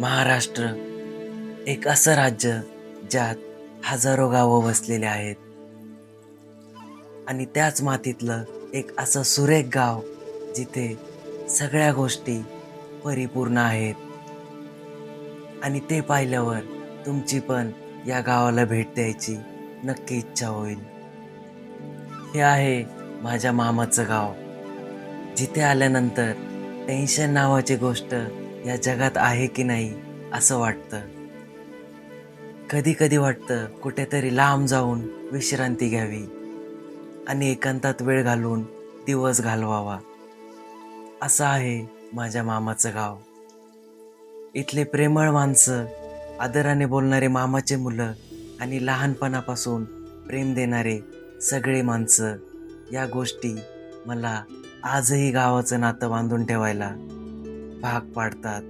महाराष्ट्र एक असं राज्य ज्यात हजारो गावं वसलेली आहेत आणि त्याच मातीतलं एक असं सुरेख गाव जिथे सगळ्या गोष्टी परिपूर्ण आहेत. आणि ते पाहिल्यावर तुमची पण या गावाला भेट द्यायची नक्की इच्छा होईल. हे आहे माझ्या मामाचं गाव, जिथे आल्यानंतर टेन्शन नावाची गोष्ट या जगात आहे की नाही असं वाटतं. कधी कधी वाटतं कुठेतरी लांब जाऊन विश्रांती घ्यावी आणि एकांतात वेळ घालून दिवस घालवावा. असं आहे माझ्या मामाचं गाव. इथले प्रेमळ माणसं, आदराने बोलणारे मामाचे मुलं आणि लहानपणापासून प्रेम देणारे सगळे माणसं, या गोष्टी मला आजही गावाचं नातं बांधून ठेवायला भाग पाडतात.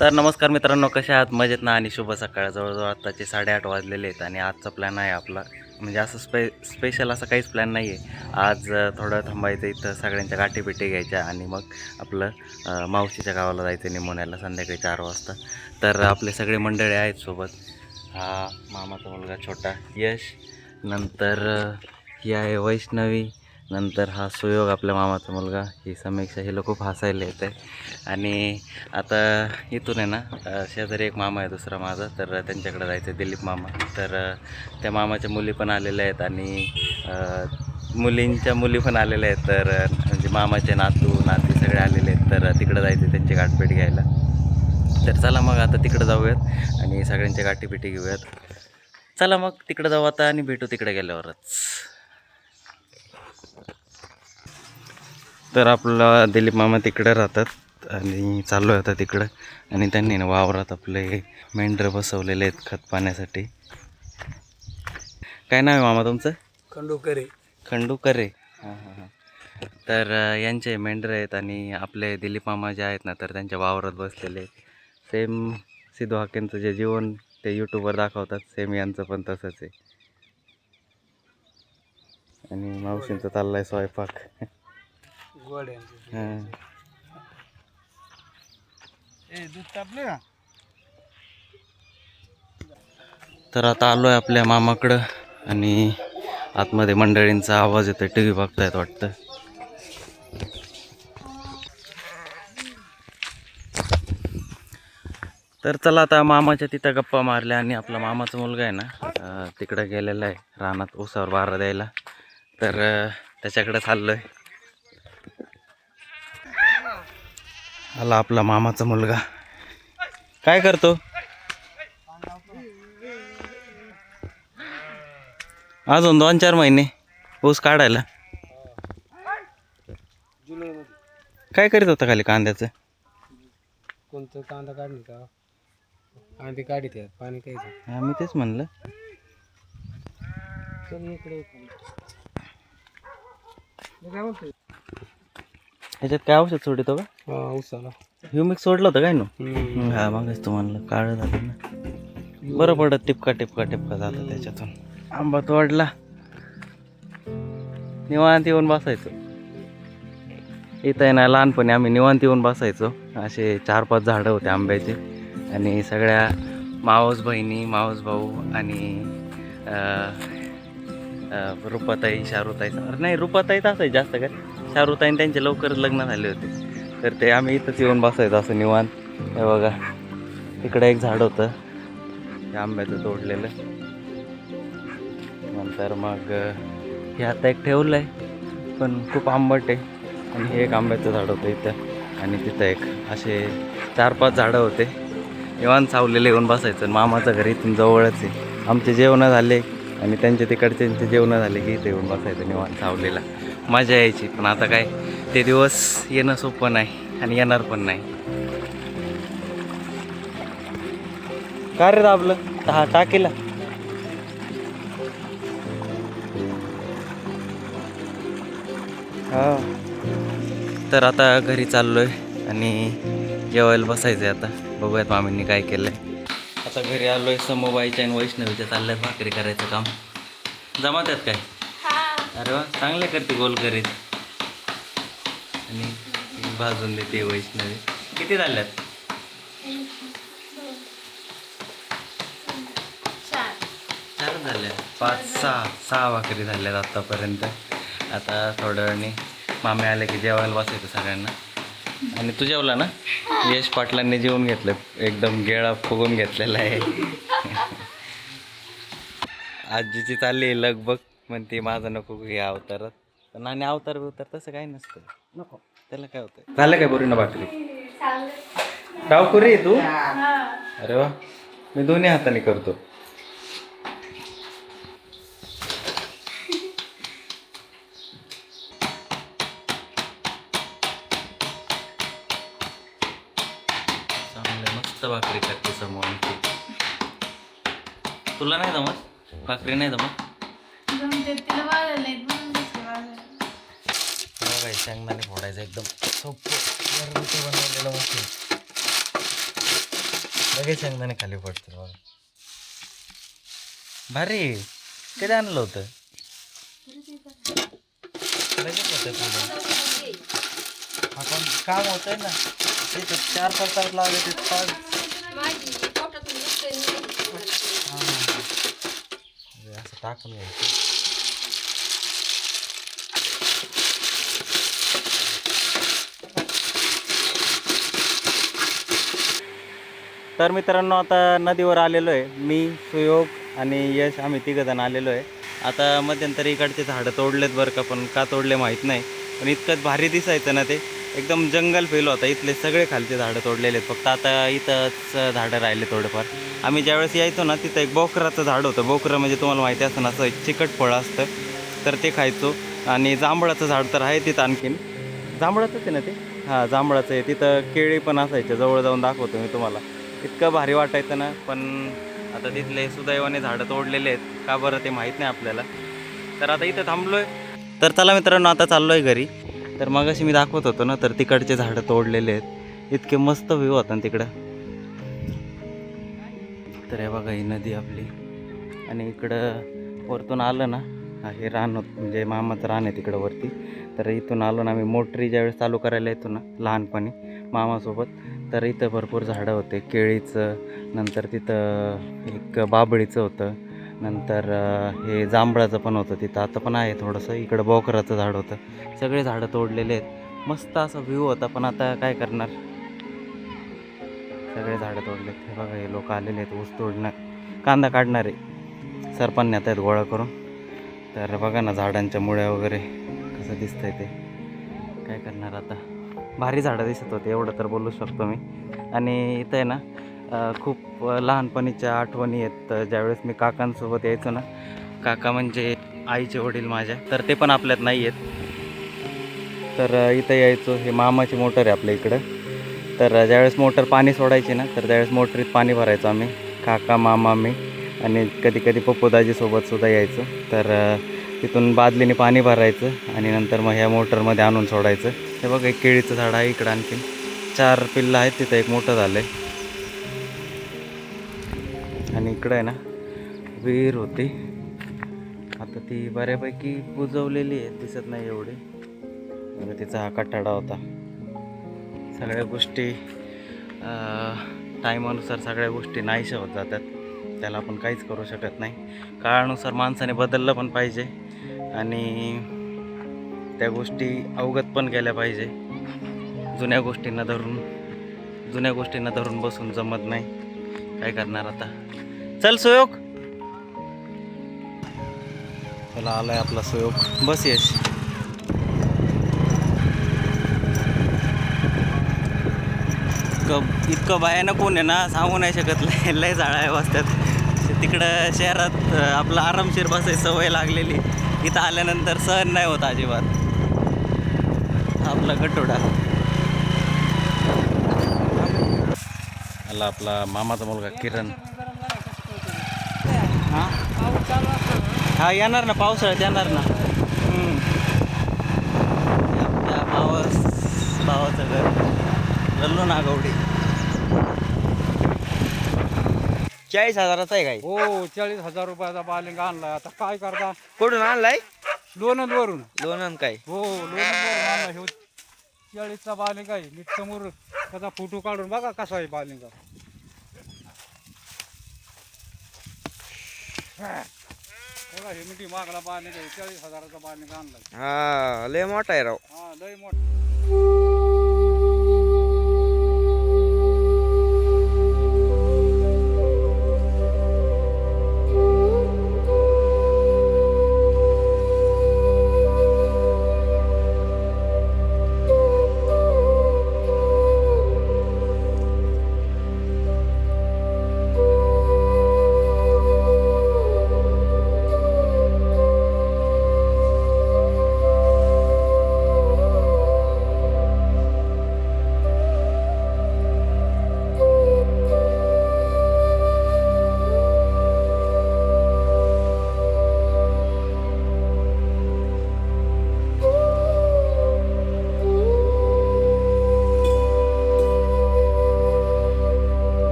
तर नमस्कार मित्रांनो, कशा आहात? मजेत ना? आणि शुभ सकाळ. जवळजवळ आत्ताचे 8:30 वाजलेले आहेत आणि आजचा प्लॅन आहे आपला, म्हणजे असं स्पेशल असा काहीच प्लॅन नाही आहे आज. थोडं थांबायचं, इथं सगळ्यांच्या गाठीबिठी घ्यायच्या आणि मग आपलं मावशीच्या गावाला जायचं निमोण्याला संध्याकाळी 4 वाजता. तर आपले सगळे मंडळी आहेत सोबत. हा मामाचा मुलगा छोटा यश, नंतर ही आहे वैष्णवी, नंतर हा सुयोग आपल्या मामाचा मुलगा, ही समीक्षा. हे लोक खूप हसायला येत आहे. आणि आता इथून आहे ना, शेजारी एक मामा आहे दुसरा माझा, तर त्यांच्याकडे जायचं आहे, दिलीप मामा. तर त्या मामाच्या मुली पण आलेल्या आहेत आणि मुलींच्या मुली पण आलेल्या आहेत. तर म्हणजे मामाचे नातू नाती सगळे आलेले आहेत. तर तिकडं जायचं आहे त्यांची गाठभेट घ्यायला. तर चला मग आता तिकडं जाऊयात आणि सगळ्यांच्या गाठीबिठी घेऊयात. चला मग तिकडं जाऊ आता आणि भेटू तिकडे गेल्यावरच. तर आपला दिलीप मामा तिकडे राहतात आणि चाललो आहे आता तिकडं. आणि त्यांनी ना वावरात आपले मेंढरं बसवलेले आहेत खत पाण्यासाठी. काय नाव आहे मामा तुमचं? खंडूकरे. खंडूकरे. हां हां हां. तर यांचे मेंढरं आहेत आणि आपले दिलीप मामा जे आहेत ना, तर त्यांच्या वावरात बसलेले आहेत. सेम सिद्धू हाकेंचं जे जीवन ते यूट्यूबवर दाखवतात, सेम यांचं पण तसंच आहे. आणि मावशींचं चाललं आहे स्वयंपाक. हां. दूध तापले का? तर आता आलो आहे आपल्या मामाकडं आणि आतमध्ये मंडळींचा आवाज येतोय, टी व्ही बघतायत वाटतं. तर चला आता मामाच्या तिथं गप्पा मारल्या आणि आपला मामाचा मुलगा आहे ना, तिकडं गेलेला आहे रानात ऊसावर बारा द्यायला. तर त्याच्याकडे चाललो आहे. आला आपला मामाचा मुलगा. काय करतो? अजून 2-4 महिने ऊस काढायला. जुलैमध्ये. काय करीत होता खाली कांद्याचं? कोणतं कांदा काढणे का? कांदे काढीत आहेत, पाणी कायचं. हा, मी तेच म्हणलं. चल इकडे काय बोलतोय? ह्याच्यात काय औषध सोडतो का? हा, उसाला. ह्युमिक सोडलं होतं काय नो? हा, मगच तू म्हणलं काळं झालं ना. बरं पडत, टिपका टिपका टिपका जातं त्याच्यातून. आंबा तोडला, निवांत येऊन बसायचो. इथं आहे ना, लहानपणी आम्ही निवांत येऊन बसायचो. असे 4-5 झाडं होते आंब्याचे आणि सगळ्या मावस बहिणी, मावस भाऊ आणि रुपाताई, शारुताई. नाही, रुपाताईच असायची जास्त काय. शारुताई त्यांचे लवकरच लग्न झाले होते. तर ते आम्ही इथंच येऊन बसायचो असं निवांत. हे बघा, तिकडे एक झाड होतं ते आंब्याचं तोडलेलं. नंतर मग हे आता एक ठेवलं आहे, पण खूप आंबट आहे. आणि हे एक आंब्याचं झाड होतं इथं आणि तिथं एक. असे 4-5 झाडं होते. निवांत सावलेले येऊन बसायचं. मामाचं घर इथून जवळच आहे. आमचे जेवणं झाले आणि त्यांचे तिकडचे जेवणं झाले की इथे येऊन बसायचं निवांत सावलेला. मजा यायची. पण आता काय, ते दिवस येणं सोपं नाही आणि येणार पण नाही. का रे दाबलं? हा, टाकीला. हा. तर आता घरी चाललोय आणि जेवायला बसायचंय आता. बघूयात मामींनी काय केलंय. आता घरी आलोय. समूबाईच्या आणि वैष्णवीच्या चाललंय भाकरी करायचं काम. जमात आहेत काय? अरे वा, चांगले करते गोल करीत. आणि भाजून देते वैष्णवी. किती झाल्यात? 4 झाल्या. 5-6 भाकरी झाल्यात आत्तापर्यंत. आता थोड्या वेळाने मामे आले की जेवायला बसायचं सगळ्यांना. आणि तू जेवला ना? यश पाटलांनी जेवून घेतलं. एकदम गेळा फुगून घेतलेला आहे. आजीची चालली लगबग. म्हणते माझं नको घे अवतारात. पण आणि अवतार बिवतार तसं काही नसतं. नको, त्याला काय होतं. झालं काय बोरीना भाकरी? टावकुरी तू? अरे वा, मी दोन्ही हाताने करतो. चांगलं मस्त भाकरी करते समोर. तुला नाही जमत भाकरी? नाही जमत? बघा शेंगदाणे फोडायचं एकदम सोपं बनवलेलं मशीन. लगेच शेंगदाणे खाली पडते बघा. भारी. कधी आणलं होतं? लगेच होतं पुढे. आपण काम होतंय ना ते 4-5 तास लागले ते 5. असं टाकून घ्यायचं. तर मित्रांनो आता नदीवर आलेलो आहे. मी, सुयोग आणि यश आम्ही तिघंजण आलेलो आहे. आता मध्यंतरी इकडचे झाडं तोडलेत बरं का, पण का तोडले माहीत नाही. पण इतकंच भारी दिसायचं ना ते. एकदम जंगल फील होता. इथले सगळे खालचे झाडं तोडलेले आहेत. फक्त आता इथंच झाडं राहिले थोडेफार. आम्ही ज्यावेळेस यायचो ना तिथं एक बोकराचं झाड होतं. बोकरं म्हणजे तुम्हाला माहिती असतं ना, असं एक चिकट फळं असतं, तर ते खायचो. आणि जांभळाचं झाड तर आहे तिथं आणखीन. जांभळाचंच आहे ना ते? हां, जांभळाचं आहे. तिथं केळी पण असायचे. जवळ जाऊन दाखवतो मी तुम्हाला. इतकं भारी वाटायचं ना. पण आता तिथले सुदैवाने झाडं तोडलेले आहेत. का बरं ते माहीत नाही आपल्याला. तर आता इथं थांबलो आहे. तर चला मित्रांनो आता चाललो आहे घरी. तर मगाशी मी दाखवत होतो ना, तर तिकडचे झाडं तोडलेले आहेत. इतके मस्त व्ह्यू होता ना तिकडं. तर हे बघा ही नदी आपली. आणि इकडं वरतून आलं ना, हे रान होतं म्हणजे मामाचं रान आहे तिकडं वरती. तर इथून आलो ना आम्ही. मोटरी ज्यावेळेस चालू करायला येतो ना लहानपणी मामासोबत, तर इथं भरपूर झाडं होते. केळीचं, नंतर तिथं एक बाबळीचं होतं, नंतर हे जांभळाचं पण होतं तिथं. आता पण आहे थोडंसं. इकडं बोकराचं झाड होतं. सगळे झाडं तोडलेले आहेत. मस्त असा व्ह्यू होता. पण आता काय करणार, सगळे झाडं तोडलेत. हे बघा हे लोक आलेले आहेत ऊस तोडणं, कांदा काढणारे सरपण येत आहेत गोळा करून. तर बघा ना झाडांच्या मुळ्या वगैरे कसं दिसतंय ते. काय करणार आता. भारी झाडं दिसत होते एवढं तर बोलू शकतो मी. आणि इथं आहे ना खूप लहानपणीच्या आठवणी आहेत. ज्यावेळेस मी काकांसोबत यायचो ना, काका म्हणजे आईचे वडील माझ्या, तर ते पण आपल्यात नाही आहेत. तर इथं यायचो. हे मामाची मोटर आहे आपल्या इकडं. तर ज्यावेळेस मोटर पाणी सोडायची ना, तर त्यावेळेस मोटरीत पाणी भरायचो आम्ही, काका, मामा, मी. आणि कधी कधी पप्पूदाजीसोबतसुद्धा यायचं. तर तिथून बादलीने पाणी भरायचं आणि नंतर मग ह्या मोटरमध्ये आणून सोडायचं. हे बघा एक केळीचं झाड आहे इकडं. आणखीन 4 पिल्लं आहेत तिथं. एक मोठं झालं आहे. आणि इकडं आहे ना विहीर होती. आता ती बऱ्यापैकी बुजवलेली आहे, दिसत नाही एवढी. तिचा हा कठाडा होता. सगळ्या गोष्टी टाईमानुसार सगळ्या गोष्टी नाहीशा होत जातात. त्याला आपण काहीच करू शकत नाही. काळानुसार माणसाने बदललं पण पाहिजे आणि त्या गोष्टी अवगत पण केल्या पाहिजे. जुन्या गोष्टींना धरून बसून जमत नाही. काय करणार आता. चल सुयोग. चला आलाय आपला सुयोग. बस यश. इतकं भयानक ऊन आहे ना, सांगू नाही शकत. लय जाळ्या वाजतात. तिकडं शहरात आपलं आरामशीर बसायची सवय लागलेली. इथं आल्यानंतर सहन नाही होत अजिबात. आपला गटोडा आला. आपला मामाचा मुलगा किरण. हां हां येणार ना, पावसाळ्यात येणार ना. भावाचं घर लल्लू नागवडी. 40,000चा आहे काय? हो 40,000 रुपयाचा बालिंग आणलाय. आता काय करता? कुठून आणलाय? लोणंदवरून. लोणंद काय? हो लोणंदवरून आणला. ह्यो 40चा बालिंग आहे. नीट समोर त्याचा फोटो काढून बघा कसा आहे बालिंग. बघा हे मिठी मागला बालिंग आहे. 40,000चा बालिंग आणलाय. हा लय मोठा आहे राव. हा लय मोठा.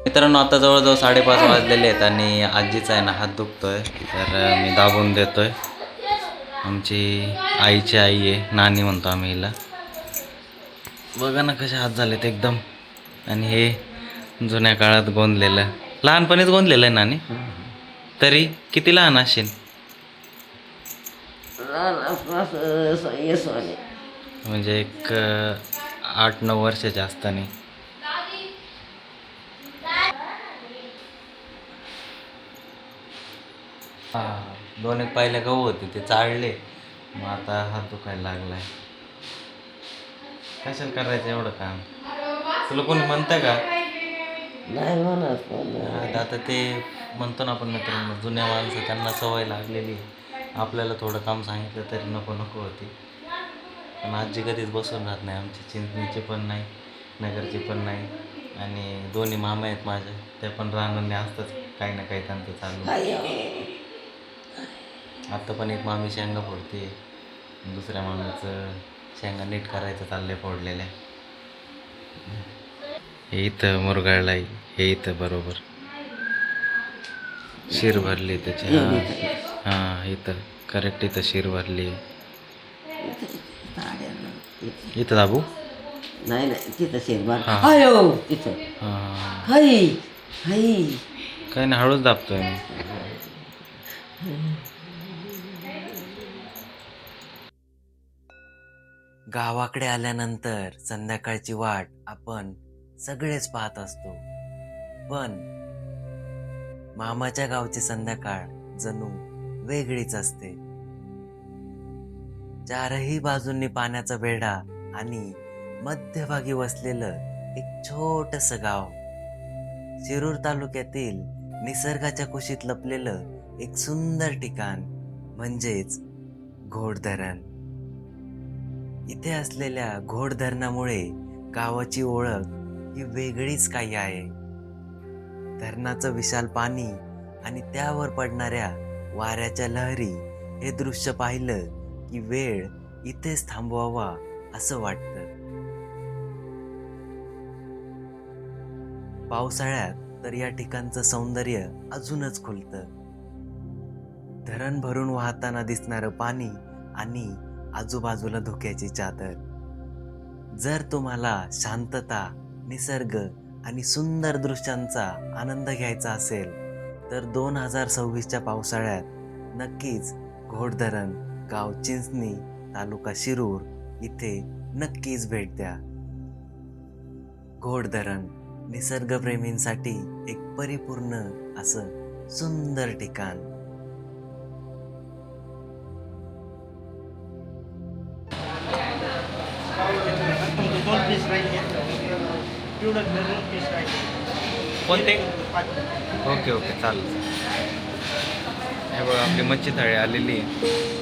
मित्रांनो आता जवळजवळ 5:30 वाजलेले आहेत आणि आजीचा आहे ना हात दुखतोय, तर मी दाबून देतोय. आमची आईची आई आहे, नानी म्हणतो आम्ही हिला. बघा ना कसे हात झालेत एकदम. आणि हे जुन्या काळात गोंदलेलं, लहानपणीच गोंदलेलं आहे नानी. तरी किती लहान असेल? म्हणजे एक 8-9 वर्षाचे असताना. दोन एक पाहिल्या गहू होते ते चाळले, मग आता हात दुखायला लागलाय. कशाला करायचं एवढं काम? तुला कोणी म्हणतं का? नाही म्हणत. आता ते म्हणतो ना आपण मित्रांनो, जुन्या माणसं त्यांना सवय लागलेली. आपल्याला थोडं काम सांगितलं तरी नको नको होती. पण आजी कधीच बसून राहत नाही आमची. चिंचणीची पण नाही, नगरची पण नाही. आणि दोन्ही मामा आहेत माझे, ते पण रानांनी असतात काही ना काही त्यांचं चालू. आत्ता पण एक मामी शेंगा फोडते, दुसऱ्या मामीचं शेंगा नीट करायचं चाललंय फोडलेल्या. हे इथं मुरगाळला, हे इथं बरोबर शिर भरली त्याची. हां इथं करेक्ट, इथं शिर भरली. इथं दाबू नाही नाही तिथं शेरबार. हां. आयो तिथं. हां हाई हाई. काही नाही, हळूच दाबतोय मी. गावाकडे आल्यानंतर संध्याकाळची वाट आपण सगळेच पाहत असतो, पण मामाच्या गावची संध्याकाळ जणू वेगळीच असते. चारही बाजूंनी पाण्याचा वेढा आणि मध्यभागी वसलेलं एक छोटस गाव. शिरूर तालुक्यातील निसर्गाच्या कुशीत लपलेलं एक सुंदर ठिकाण म्हणजेच घोड धरण. इथे असलेल्या घोड धरणामुळे गावाची ओळख ही वेगळीच काही आहे. धरणाचं विशाल पाणी आणि त्यावर पडणाऱ्या वाऱ्याच्या लहरी हे दृश्य पाहिलं की वेळ इथेच थांबवावा असं वाटतं. पावसाळ्यात तर या ठिकाणचं सौंदर्य अजूनच खुलतं. धरण भरून वाहताना दिसणारं पाणी आणि आजूबाजूला धुक्याची चादर. जर तुम्हाला शांतता, निसर्ग आणि सुंदर दृश्यांचा आनंद घ्यायचा असेल तर 2026च्या पावसाळ्यात नक्कीच घोड धरण, गाव चिंचणी, तालुका शिरूर इथे नक्कीच भेट द्या. घोड धरण निसर्गप्रेमींसाठी एक परिपूर्ण असं सुंदर ठिकाण. कोणते? ओके ओके चालेल. हे बघा आपली मच्छी थाळी आलेली आहे.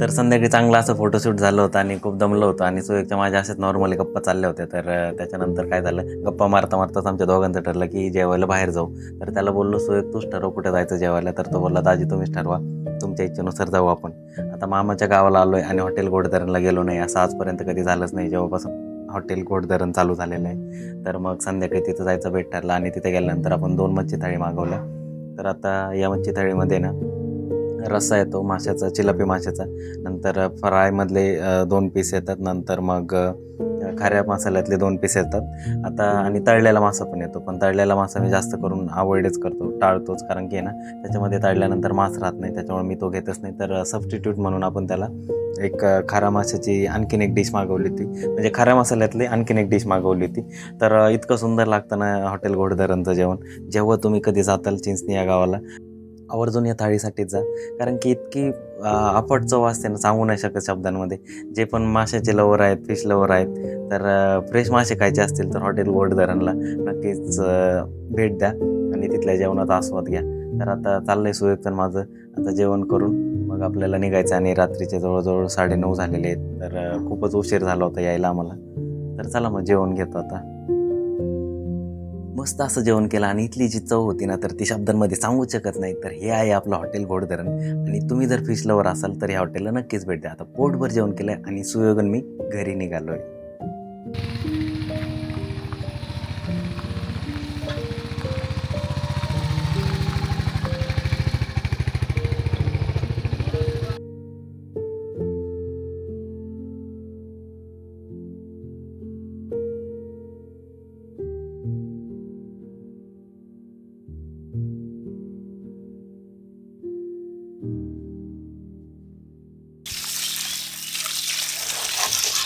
तर संध्याकाळी चांगला असं फोटोशूट झालं होतं आणि खूप दमलं होतं आणि सुयोगच्या माझ्या असेच नॉर्मली गप्पा चालल्या होत्या. तर त्याच्यानंतर काय झालं, गप्पा मारता मारताच आमच्या दोघांचं ठरलं की जेवायला बाहेर जाऊ. तर त्याला बोललो सुयोग तूच ठरव कुठे जायचं जेवायला. तर तो बोलला दाजी तुम्हीच ठरवा. त्यांच्या इच्छेनुसार जाऊ आपण. आता मामाच्या गावाला आलो आहे आणि हॉटेल घोडधरणला गेलो नाही, असं आजपर्यंत कधी झालंच नाही जेव्हापासून हॉटेल घोडधरण चालू झालेलं आहे. तर मग संध्याकाळी तिथं जायचं बेट ठरला आणि तिथे गेल्यानंतर आपण 2 मच्छी थाळी मागवल्या. तर आता या मच्छी थाळीमध्ये ना रस्सा येतो माशाचा, चिलापी माशाचा, नंतर फ्रायमधले 2 पीस येतात, नंतर मग खाऱ्या मसाल्यातले 2 पीस येतात आता, आणि तळलेला मासा पण येतो. पण तळलेला मासा मी जास्त करून अवॉइडच करतो, टाळतोच, कारण की ना त्याच्यामध्ये तळल्यानंतर मांस राहत नाही, त्याच्यामुळे मी तो घेतच नाही. तर सबस्टिट्यूट म्हणून आपण त्याला एक खाऱ्या माशाची आणखीन एक डिश मागवली होती, म्हणजे खाऱ्या मसाल्यातली आणखीन एक डिश मागवली होती. तर इतकं सुंदर लागतं ना हॉटेल घोडधरणचं जेवण. जेव्हा तुम्ही कधी जाताल चिंचणी या गावाला, आवर्जून या थाळीसाठीच जा, कारण की इतकी अफाट चव असते ना, सांगू नाही शकत शब्दांमध्ये. जे पण माशाचे लवर आहेत, फिश लवर आहेत, तर फ्रेश मासे खायचे असतील तर हॉटेल घोडधरणला नक्कीच भेट द्या आणि तिथल्या जेवणाचा आस्वाद घ्या. तर आता चाललं आहे सुयोगचं माझं, आता जेवण करून मग आपल्याला निघायचं आणि रात्रीचे जवळजवळ 9:30 झालेले आहेत. तर खूपच उशीर झाला होता यायला आम्हाला. तर चला मग जेवण घेतो आता. मस्त असं जेवण केलं आणि इथली जी चव होती ना, तर ती शब्दांमध्ये सांगूच शकत नाही. तर हे आहे आपलं हॉटेल घोडधरण, आणि तुम्ही जर फिश लवर असाल तर या हॉटेलला नक्कीच भेट द्या. आता पोटभर जेवण केलं आहे आणि सुयोगन मी घरी निघालो आहे.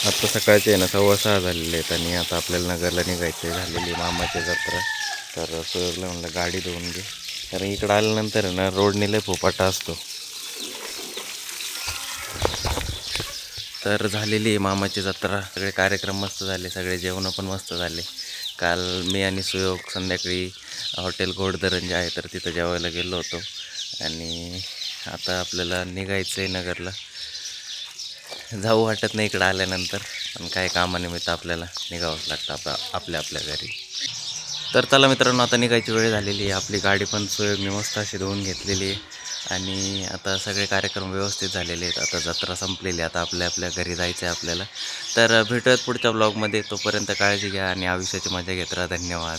आता सकाळचे आहे ना 6:15 झालेले आहेत आणि आता आपल्याला नगरला निघायचे झालेली मामाची जत्रा. तर सुयोगला म्हणलं गाडी धुवून घे, कारण इकडं आल्यानंतर ना रोडने लय फोपाटा असतो. तर झालेली आहे मामाची जत्रा, सगळे कार्यक्रम मस्त झाले, सगळे जेवणं पण मस्त झाले. काल मी आणि सुयोग संध्याकाळी हॉटेल घोडधरण जे आहे तर तिथं जेवायला गेलो होतो, आणि आता आपल्याला निघायचं आहे नगरला. जाऊ वाटत नाही इकडं आल्यानंतर, पण काय कामानिमित्त आपल्याला निघावंच लागतं आपल्या घरी. तर चला मित्रांनो, आता निघायची वेळ झालेली आहे. आपली गाडी पण सुयोगने मस्त अशी धुवून घेतलेली आहे आणि आता सगळे कार्यक्रम व्यवस्थित झालेले आहेत. आता जत्रा संपलेली आहे, आता आपल्या घरी जायचं आहे आपल्याला. तर भेटूयात पुढच्या ब्लॉगमध्ये. तोपर्यंत काळजी घ्या आणि आयुष्याची मजा घेत राहा. धन्यवाद.